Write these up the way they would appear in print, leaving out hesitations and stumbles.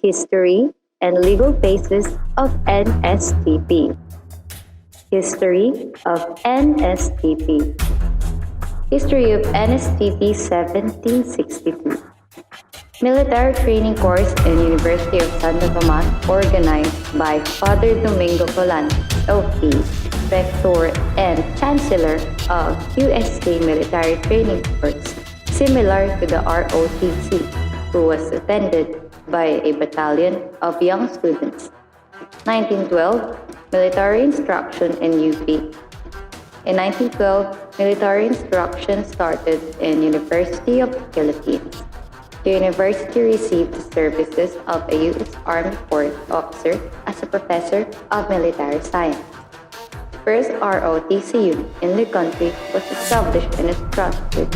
History and legal basis of NSTP. History of NSTP. History of NSTP 1762. Military training course in University of Santo Tomas organized by Father Domingo Polanco, OP, Rector and Chancellor of UST Military Training Course, similar to the ROTC, who was attended by a battalion of young students. 1912, military instruction in UP. In 1912, military instruction started in University of the Philippines. The university received the services of a U.S. Army Corps officer as a professor of military science. First ROTC unit in the country was established and instructed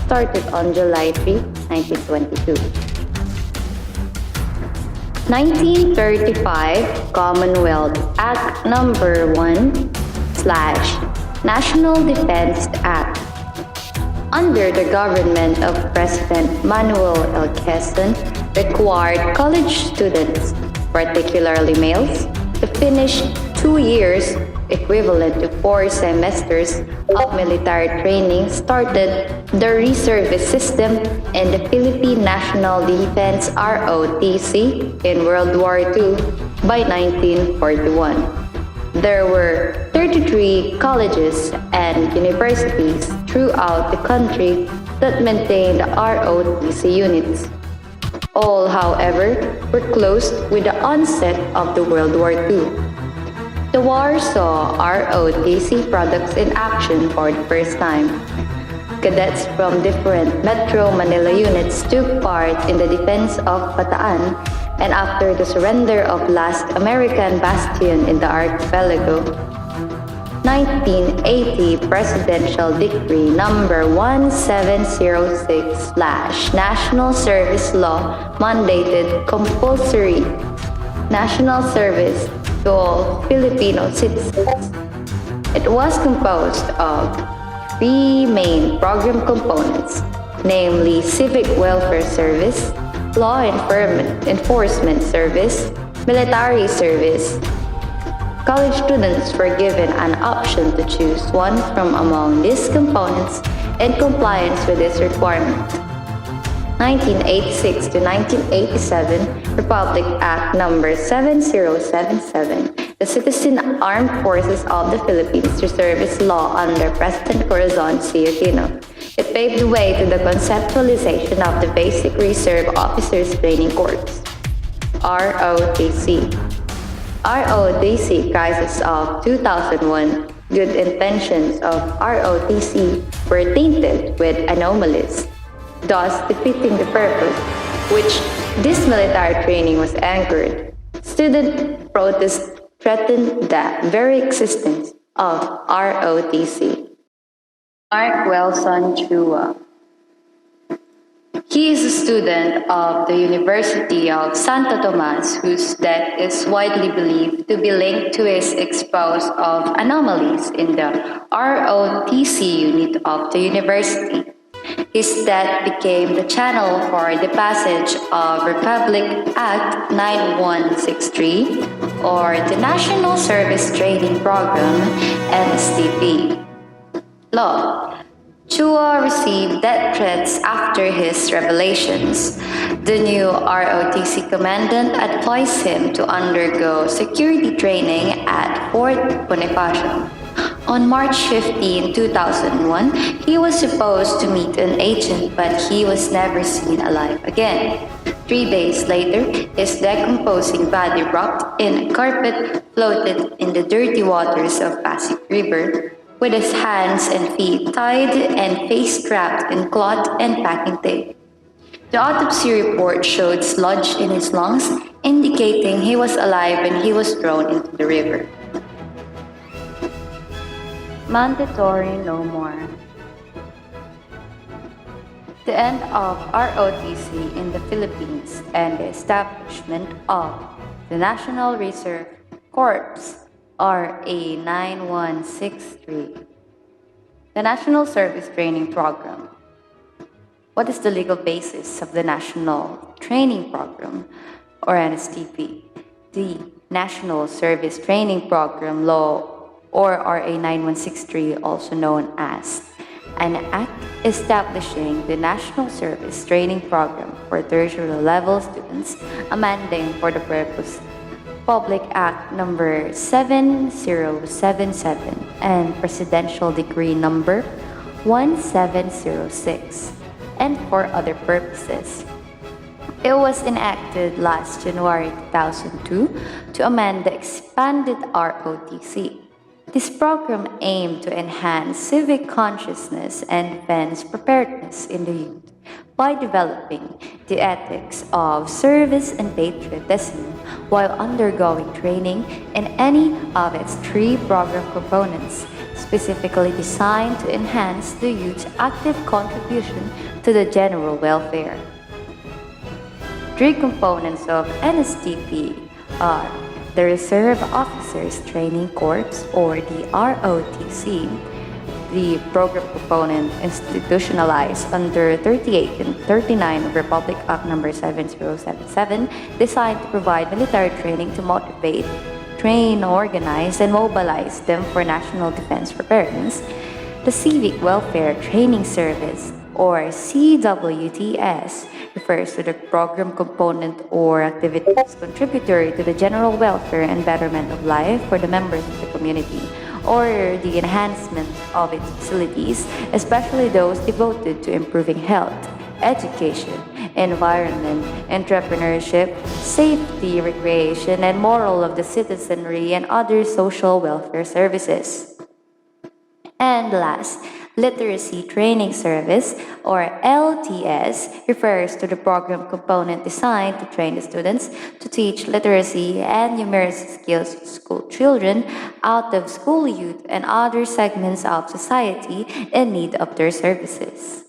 started on July 3, 1922. 1935 Commonwealth Act Number 1 / National Defense Act. Under the government of President Manuel L. Quezon, required college students, particularly males, to finish 2 years, equivalent to 4 semesters of military training, started the reservist system in the Philippine National Defense ROTC in World War II by 1941. There were 33 colleges and universities throughout the country that maintained ROTC units. All, however, were closed with the onset of the World War II. The war saw ROTC products in action for the first time. Cadets from different Metro Manila units took part in the defense of Bataan, and after the surrender of last American bastion in the archipelago, 1980 Presidential Decree Number 1706 / National Service Law mandated compulsory national service to all Filipino citizens. It was composed of 3 main program components, namely Civic Welfare Service, Law Enforcement Service, Military Service. College students were given an option to choose one from among these components in compliance with this requirement. 1986 to 1987 Republic Act Number 7077, the Citizen Armed Forces of the Philippines Reservist Law under President Corazon C. Aquino. It paved the way to the conceptualization of the Basic Reserve Officers Training Corps, ROTC. ROTC crisis of 2001, good intentions of ROTC were tainted with anomalies, thus defeating the purpose which this military training was anchored. Student protests threatened the very existence of ROTC. Mark Wilson Chua. He is a student of the University of Santo Tomas, whose death is widely believed to be linked to his expose of anomalies in the ROTC unit of the university. His death became the channel for the passage of Republic Act 9163, or the National Service Training Program, NSTP. Law. Chua received death threats after his revelations. The new ROTC commandant advised him to undergo security training at Fort Bonifacio. On March 15, 2001, he was supposed to meet an agent, but he was never seen alive again. 3 days later, his decomposing body wrapped in a carpet floated in the dirty waters of Pasig River, with his hands and feet tied and face trapped in cloth and packing tape. The autopsy report showed sludge in his lungs, indicating he was alive when he was thrown into the river. Mandatory no more. The end of ROTC in the Philippines and the establishment of the National Reserve Corps, RA 9163. The National Service Training Program. What is the legal basis of the National Training Program? or NSTP, the National Service Training Program Law, or RA 9163, also known as an act establishing the National Service Training Program for tertiary level students, amending for the purpose Public Act number 7077 and Presidential Decree number 1706, and for other purposes. It was enacted last January 2002 to amend the expanded ROTC. This program aimed to enhance civic consciousness and defense preparedness in the youth by developing the ethics of service and patriotism while undergoing training in any of its three program components, specifically designed to enhance the youth's active contribution to the general welfare. Three components of NSTP are the Reserve Officers Training Corps, or the ROTC, the program component institutionalized under 38 and 39 of Republic Act number 7077, designed to provide military training to motivate, train, organize, and mobilize them for national defense preparedness. The Civic Welfare Training Service, or CWTS, refers to the program component or activities contributory to the general welfare and betterment of life for the members of the community, or the enhancement of its facilities, especially those devoted to improving health, education, environment, entrepreneurship, safety, recreation, and moral of the citizenry, and other social welfare services. And last, Literacy Training Service, or LTS, refers to the program component designed to train the students to teach literacy and numeracy skills to school children, out of school youth, and other segments of society in need of their services.